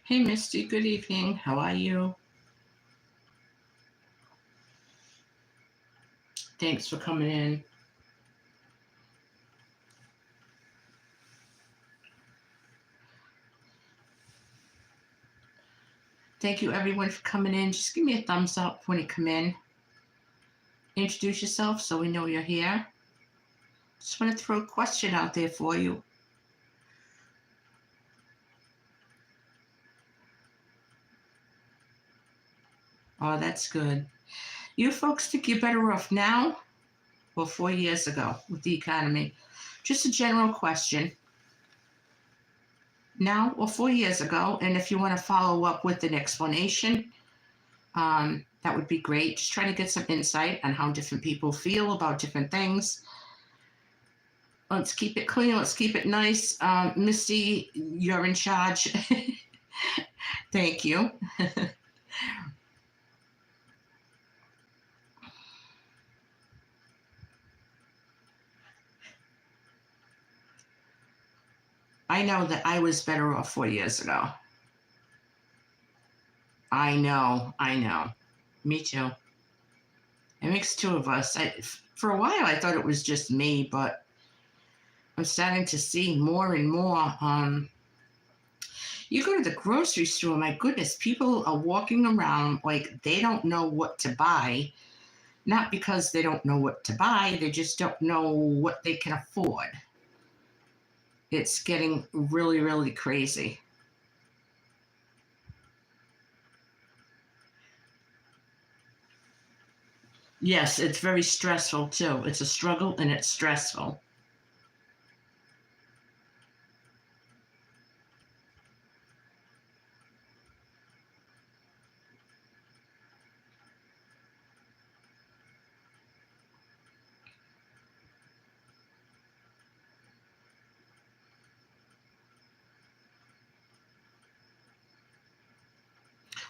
Hey, Misty, good evening. How are you? Thanks for coming in. Thank you, everyone, for coming in. Just give me a thumbs up when you come in. Introduce yourself so we know you're here. Just want to throw a question out there for you. Oh, that's good. You folks think you're better off now or 4 years ago with the economy? Just a general question. Now or 4 years ago? And if you want to follow up with an explanation, that would be great. Just trying to get some insight on how different people feel about different things. Let's keep it clean. Let's keep it nice. Misty, you're in charge. Thank you. I know that I was better off 4 years ago. I know. I know. Me too. It makes two of us. For a while, I thought it was just me, but I'm starting to see more and more. You go to the grocery store, my goodness, people are walking around like they don't know what to buy. Not because they don't know what to buy, they just don't know what they can afford. It's getting really, really crazy. Yes, it's very stressful too. It's a struggle and it's stressful.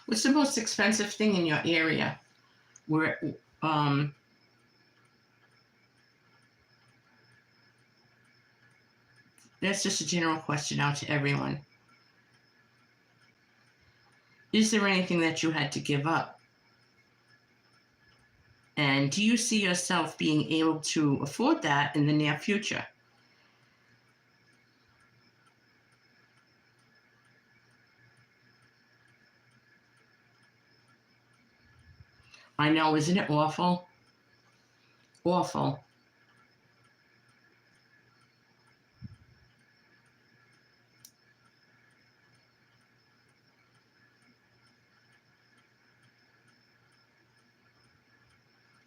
What's the most expensive thing in your area? Where um that's just a general question out to everyone. Is there anything that you had to give up? And do you see yourself being able to afford that in the near future? I know, isn't it awful? Awful.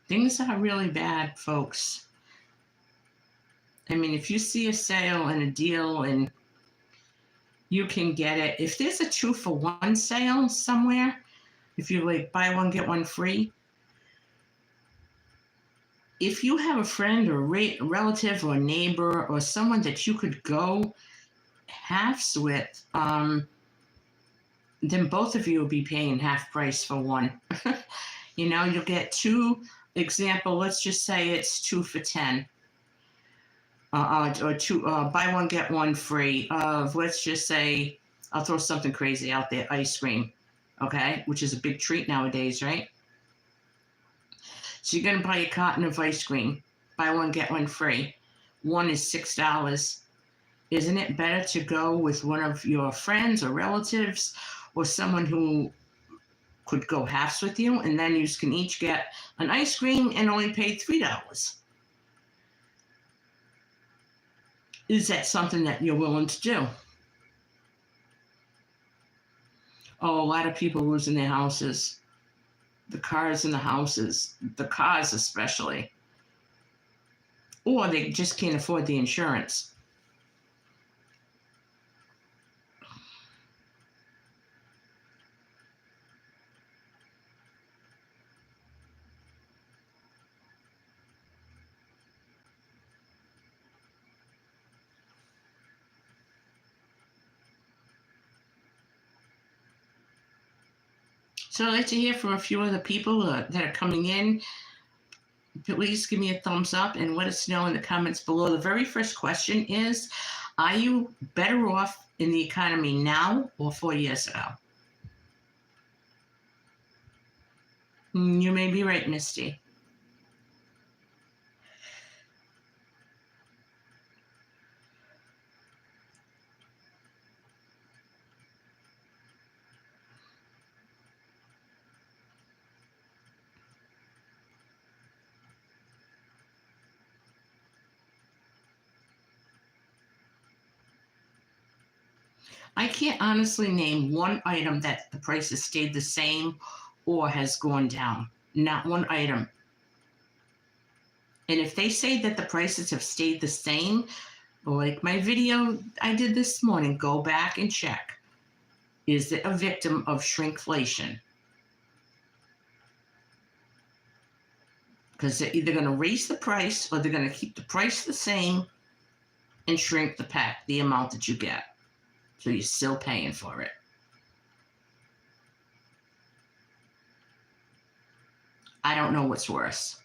Things are really bad, folks. I mean, if you see a sale and a deal and you can get it, if there's a 2-for-1 sale somewhere, if you like buy one, get one free, if you have a friend or relative or neighbor or someone that you could go halves with, then both of you will be paying half price for one. You'll get two. Example, let's just say it's 2 for 10, or two, buy one get one free. Of let's just say, I'll throw something crazy out there, ice cream, okay, which is a big treat nowadays, right? So you're gonna buy a carton of ice cream, buy one get one free. One is $6. Isn't it better to go with one of your friends or relatives or someone who could go halves with you, and then you can each get an ice cream and only pay $3? Is that something that you're willing to do? Oh, a lot of people losing their houses, the cars in the houses, the cars especially, or they just can't afford the insurance. So I'd like to hear from a few other people that are coming in. Please give me a thumbs up and let us know in the comments below. The very first question is, are you better off in the economy now or 4 years ago? You may be right, Misty. I can't honestly name one item that the price has stayed the same or has gone down. Not one item. And if they say that the prices have stayed the same, like my video I did this morning, go back and check. Is it a victim of shrinkflation? Because they're either going to raise the price or they're going to keep the price the same and shrink the amount that you get. So you're still paying for it. I don't know what's worse.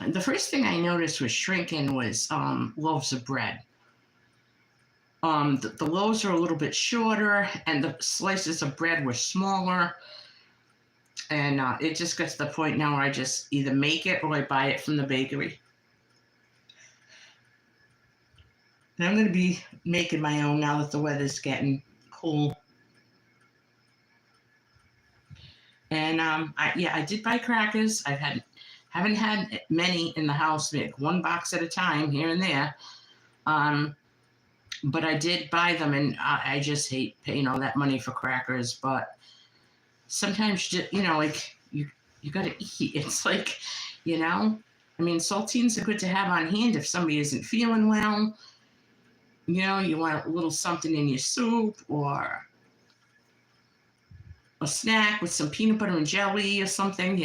The first thing I noticed was shrinking was loaves of bread. The loaves are a little bit shorter and the slices of bread were smaller. And it just gets to the point now where I just either make it or I buy it from the bakery. And I'm going to be making my own now that the weather's getting cool. And I did buy crackers. Haven't had many in the house, like one box at a time here and there. But I did buy them, and I just hate paying all that money for crackers. But sometimes, like you got to eat. It's like, I mean, saltines are good to have on hand if somebody isn't feeling well. You want a little something in your soup or a snack with some peanut butter and jelly or something,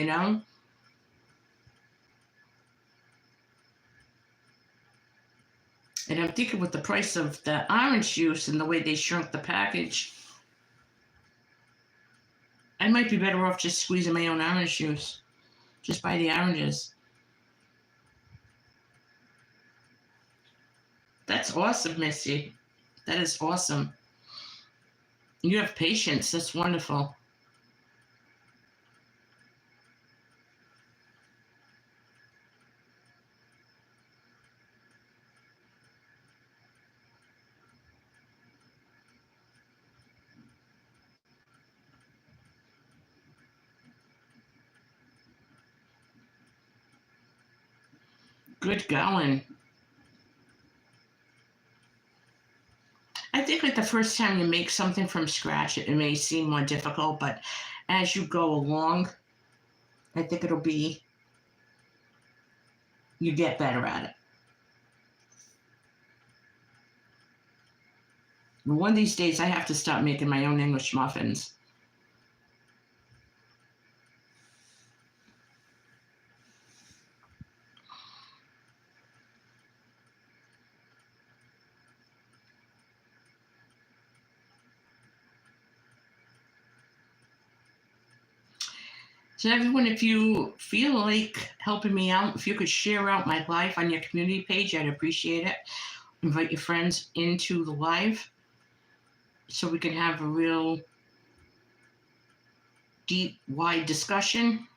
And I'm thinking with the price of the orange juice and the way they shrunk the package, I might be better off just squeezing my own orange juice. Just buy the oranges. That's awesome, Missy. That is awesome. You have patience. That's wonderful. Good going. I think like the first time you make something from scratch, it may seem more difficult, but as you go along, I think you get better at it. One of these days, I have to start making my own English muffins. So everyone, if you feel like helping me out, if you could share out my live on your community page, I'd appreciate it. Invite your friends into the live so we can have a real deep, wide discussion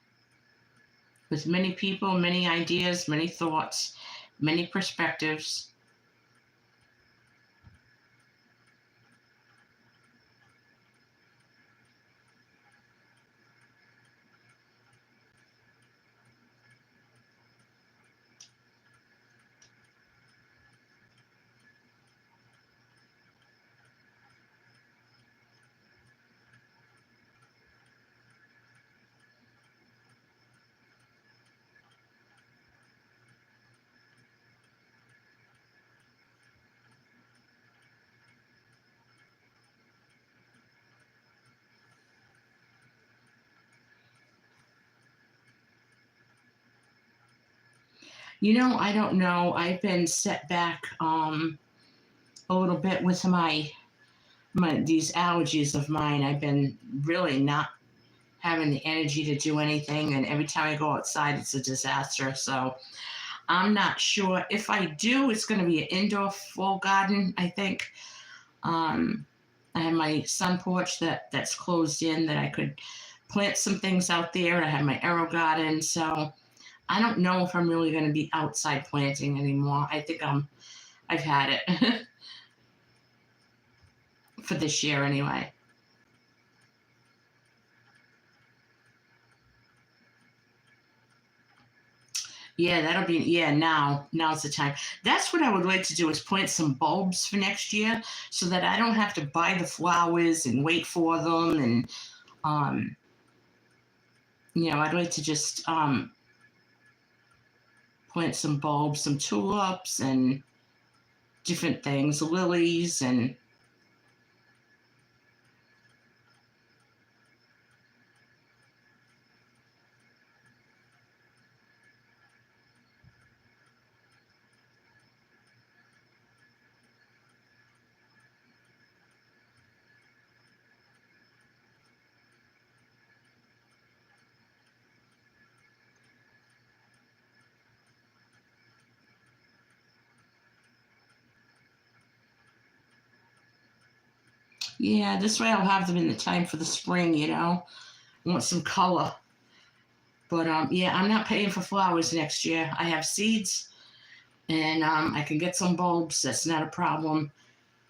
with many people, many ideas, many thoughts, many perspectives. I don't know. I've been set back a little bit with my these allergies of mine. I've been really not having the energy to do anything, and every time I go outside, it's a disaster. So I'm not sure. If I do, it's going to be an indoor full garden, I think. Um, I have my sun porch that's closed in that I could plant some things out there. I have my arrow garden, so I don't know if I'm really going to be outside planting anymore. I think I've had it for this year anyway. Yeah, that'll be now's the time. That's what I would like to do is plant some bulbs for next year so that I don't have to buy the flowers and wait for them and um I'd like to just plant some bulbs, some tulips and different things, lilies and yeah, this way I'll have them in the time for the spring. I want some color. But yeah, I'm not paying for flowers next year. I have seeds and I can get some bulbs. That's not a problem.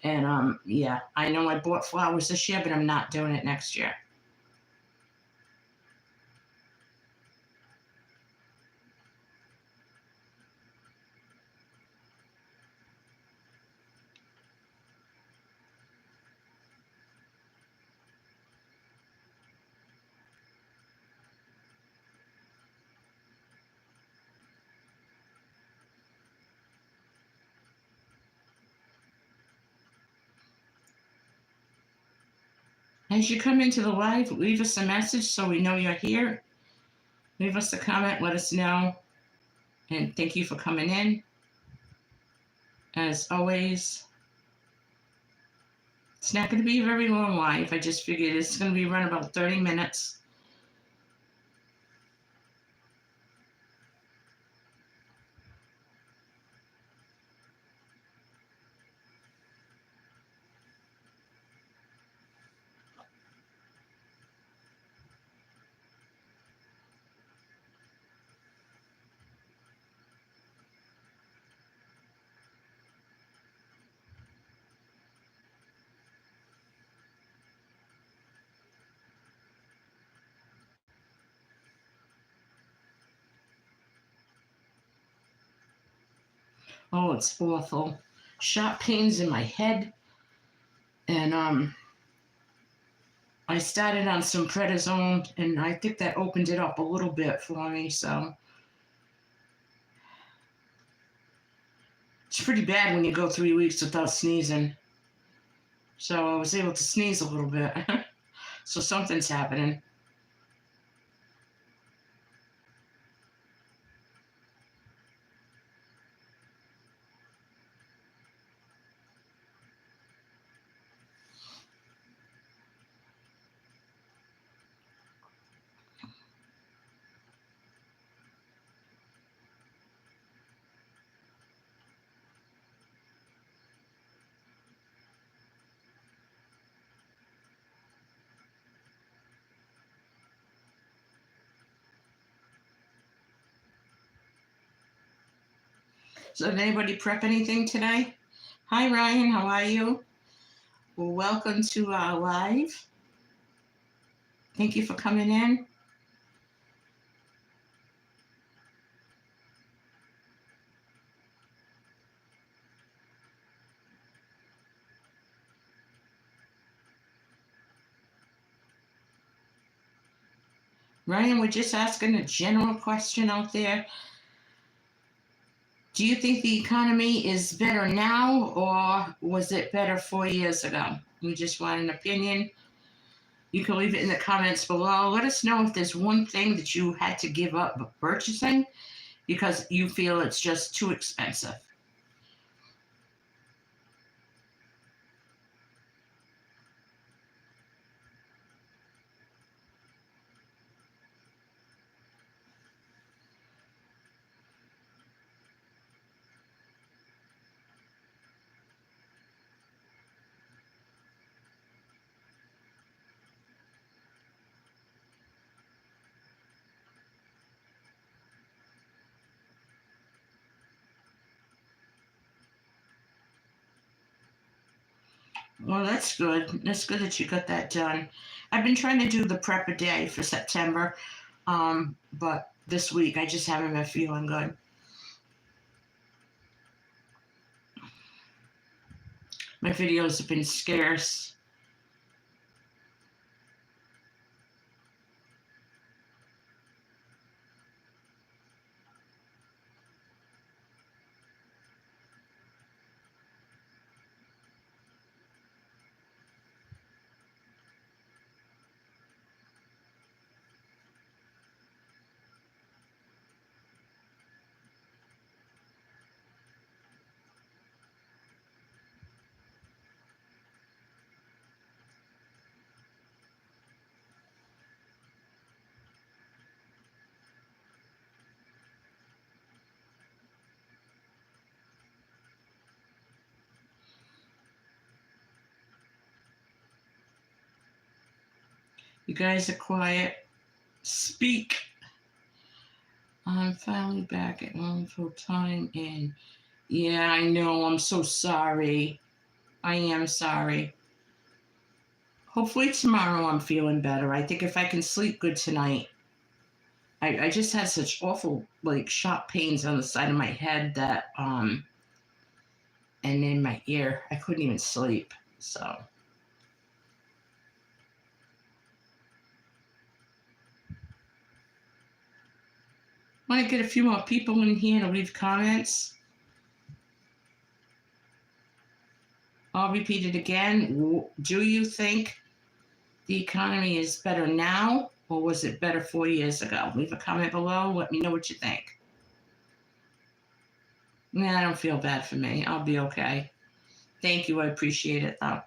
And yeah, I know I bought flowers this year, but I'm not doing it next year. As you come into the live, leave us a message so we know you're here. Leave us a comment, let us know. And thank you for coming in. As always, it's not going to be a very long live. I just figured it's going to be run about 30 minutes. Oh, it's awful. Sharp pains in my head. And I started on some prednisone, and I think that opened it up a little bit for me. So it's pretty bad when you go 3 weeks without sneezing. So I was able to sneeze a little bit. So something's happening. So did anybody prep anything today? Hi, Ryan. How are you? Well, welcome to our live. Thank you for coming in. Ryan, we're just asking a general question out there. Do you think the economy is better now or was it better 4 years ago? We just want an opinion. You can leave it in the comments below. Let us know if there's one thing that you had to give up purchasing because you feel it's just too expensive. Well, that's good. That's good that you got that done. I've been trying to do the prep a day for September, but this week I just haven't been feeling good. My videos have been scarce. You guys are quiet. Speak. I'm finally back at home full time and yeah, I know. I'm so sorry. I am sorry. Hopefully tomorrow I'm feeling better. I think if I can sleep good tonight. I just had such awful like sharp pains on the side of my head that and in my ear. I couldn't even sleep. So want to get a few more people in here to leave comments. I'll repeat it again. Do you think the economy is better now or was it better 4 years ago? Leave a comment below. Let me know what you think. Nah, I don't feel bad for me. I'll be okay. Thank you. I appreciate it though.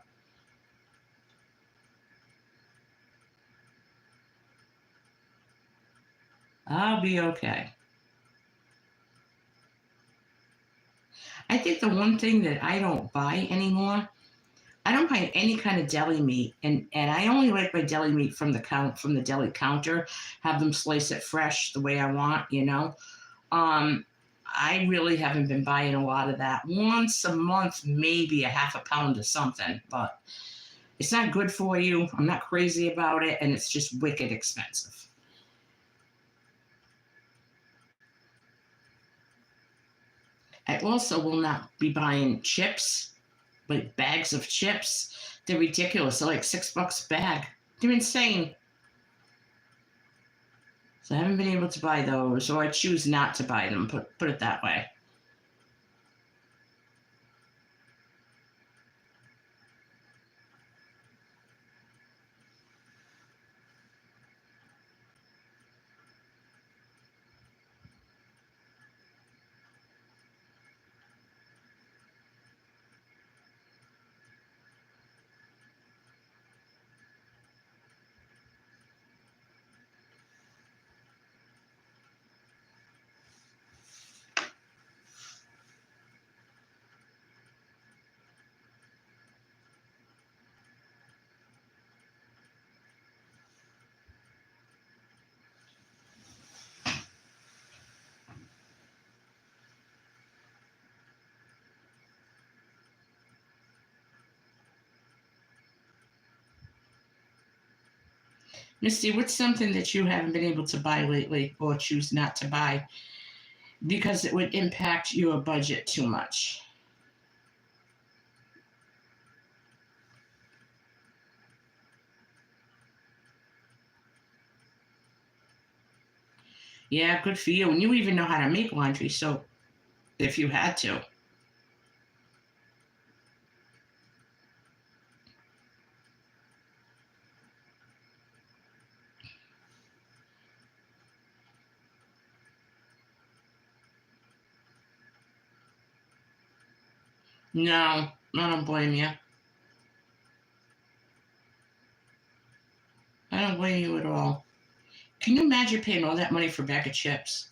I'll be okay. I think the one thing that I don't buy anymore, I don't buy any kind of deli meat, and I only like my deli meat from the deli counter. Have them slice it fresh the way I want, you know. Um, I really haven't been buying a lot of that. Once a month, maybe a half a pound of something, but it's not good for you. I'm not crazy about it, and it's just wicked expensive. I also will not be buying chips, like bags of chips. They're ridiculous. They're like $6 a bag. They're insane. So I haven't been able to buy those, or I choose not to buy them. Put it that way. Misty, what's something that you haven't been able to buy lately or choose not to buy because it would impact your budget too much? Yeah, good for you. And you even know how to make laundry, so if you had to. No, I don't blame you. I don't blame you at all. Can you imagine paying all that money for a bag of chips?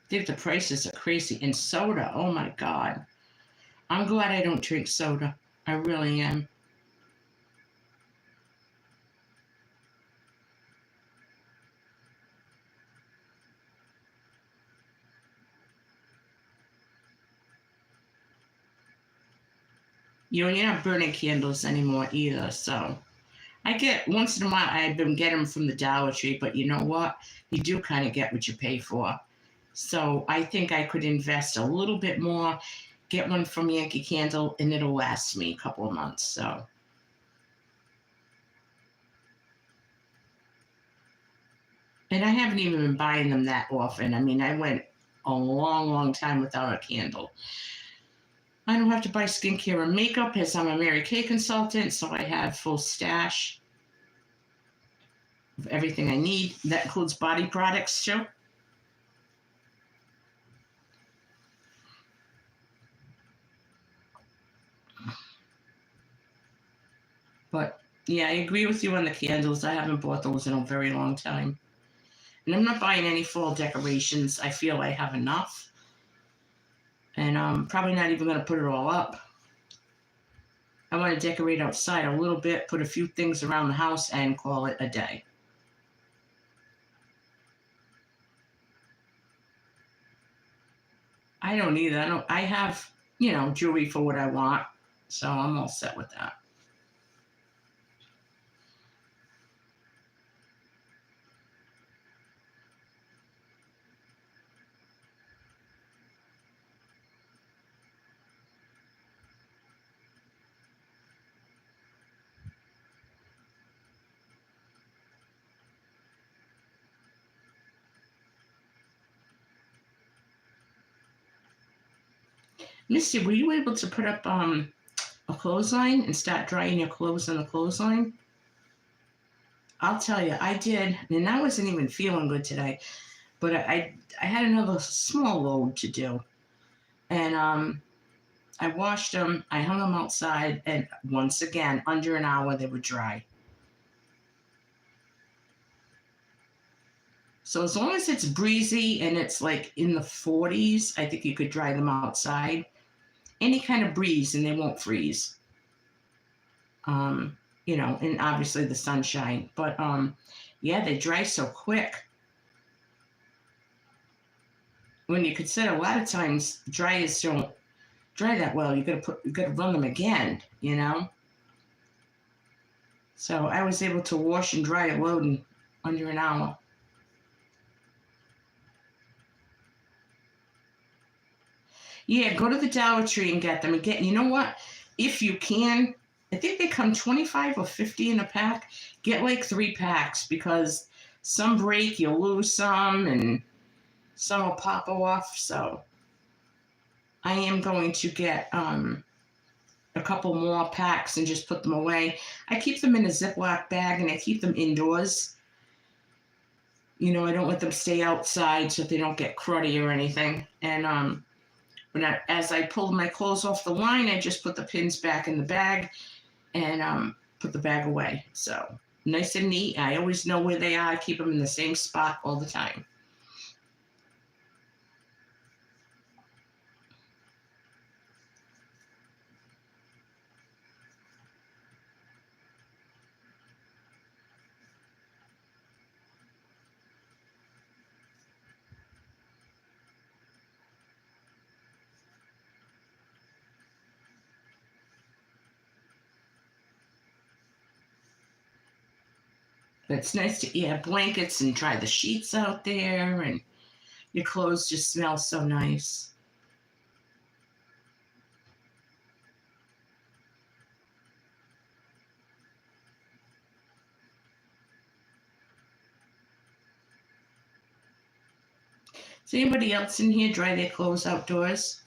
Think the prices are crazy. And soda, oh my God. I'm glad I don't drink soda. I really am. You're not burning candles anymore either, so I get once in a while. I've been getting them from the Dollar Tree, but you know what? You do kind of get what you pay for. So I think I could invest a little bit more, get one from Yankee Candle, and it'll last me a couple of months. So, and I haven't even been buying them that often. I mean, I went a long, long time without a candle. I don't have to buy skincare and makeup as I'm a Mary Kay consultant, so I have full stash of everything I need. That includes body products too. But yeah, I agree with you on the candles. I haven't bought those in a very long time. And I'm not buying any fall decorations. I feel I have enough. And I'm probably not even going to put it all up. I want to decorate outside a little bit, put a few things around the house, and call it a day. I don't either. I have, jewelry for what I want. So I'm all set with that. Misty, were you able to put up a clothesline and start drying your clothes on the clothesline? I'll tell you, I did, and I wasn't even feeling good today, but I had another small load to do, and I washed them, I hung them outside, and once again, under an hour they were dry. So as long as it's breezy and it's like in the 40s, I think you could dry them outside. Any kind of breeze and they won't freeze. And obviously the sunshine. But yeah, they dry so quick. When you consider a lot of times dryers don't dry that well, you gotta run them again. So I was able to wash and dry a load in under an hour. Yeah, go to the Dollar Tree and get them. Again, you know what? If you can, I think they come 25 or 50 in a pack. Get like 3 packs because some break, you'll lose some, and some will pop off. So I am going to get a couple more packs and just put them away. I keep them in a Ziploc bag and I keep them indoors. I don't let them stay outside so they don't get cruddy or anything. And as I pulled my clothes off the line, I just put the pins back in the bag and put the bag away. So nice and neat. I always know where they are. I keep them in the same spot all the time. But it's nice to have blankets and dry the sheets out there, and your clothes just smell so nice. Does anybody else in here dry their clothes outdoors?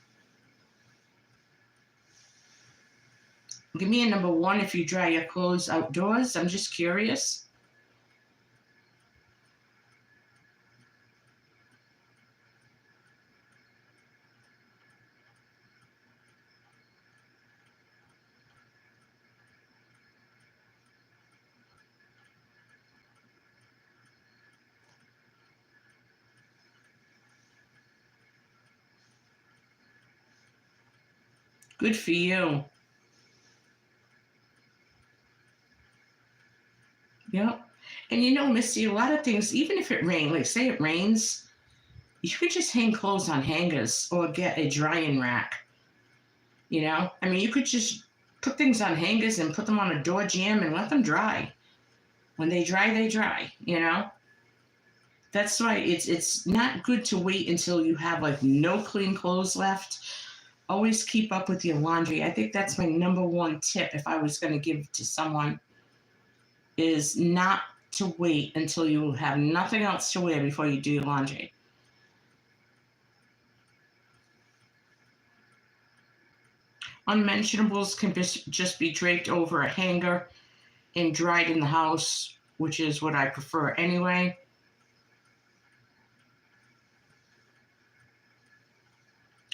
Give me a number 1 if you dry your clothes outdoors. I'm just curious. Good for you. Yep. And you know, Missy, a lot of things, even if it rains, like say it rains, you could just hang clothes on hangers or get a drying rack. You know, I mean, you could just put things on hangers and put them on a door jamb and let them dry. When they dry, they dry. You know, that's why it's not good to wait until you have like no clean clothes left. Always keep up with your laundry. I think that's my number 1 tip if I was going to give to someone is not to wait until you have nothing else to wear before you do your laundry. Unmentionables can just be draped over a hanger and dried in the house, which is what I prefer anyway.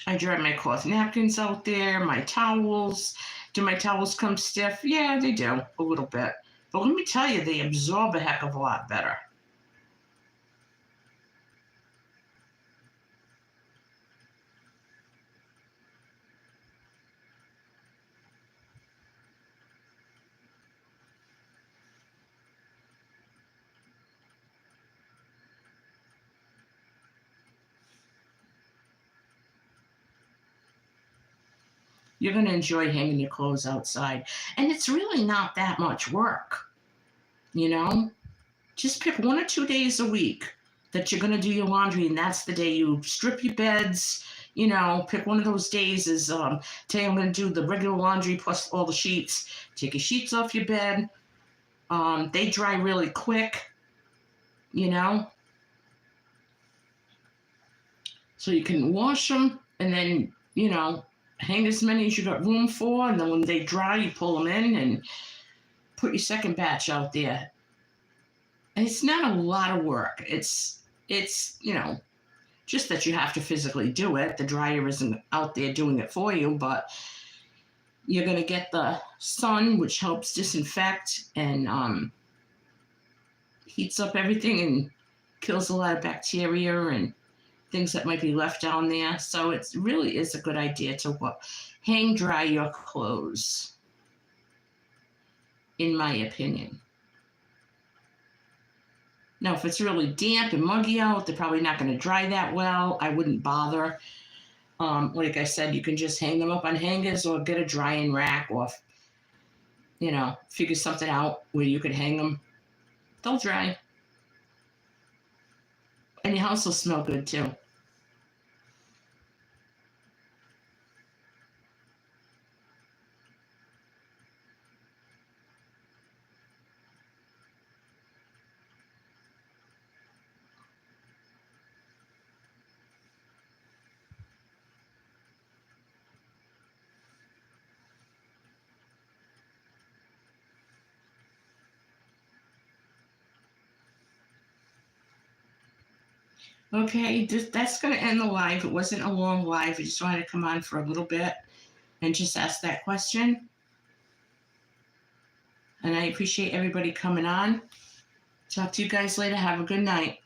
I dry my cloth napkins out there, my towels. Do my towels come stiff? Yeah, they do, a little bit. But let me tell you, they absorb a heck of a lot better. You're going to enjoy hanging your clothes outside. And it's really not that much work, you know? Just pick 1 or 2 days a week that you're going to do your laundry, and that's the day you strip your beds. You know, pick one of those days as today I'm going to do the regular laundry plus all the sheets. Take your sheets off your bed. They dry really quick, you know? So you can wash them and then, you know, hang as many as you got room for, and then when they dry, you pull them in and put your second batch out there. And it's not a lot of work. It's you know, just that you have to physically do it. The dryer isn't out there doing it for you, but you're going to get the sun, which helps disinfect and heats up everything and kills a lot of bacteria and things that might be left down there. So it really is a good idea to hang dry your clothes, in my opinion. Now, if it's really damp and muggy out, they're probably not going to dry that well. I wouldn't bother. Like I said, you can just hang them up on hangers or get a drying rack or, you know, figure something out where you could hang them. They'll dry. And your house will smell good too. Okay, that's going to end the live. It wasn't a long live. I just wanted to come on for a little bit and just ask that question. And I appreciate everybody coming on. Talk to you guys later. Have a good night.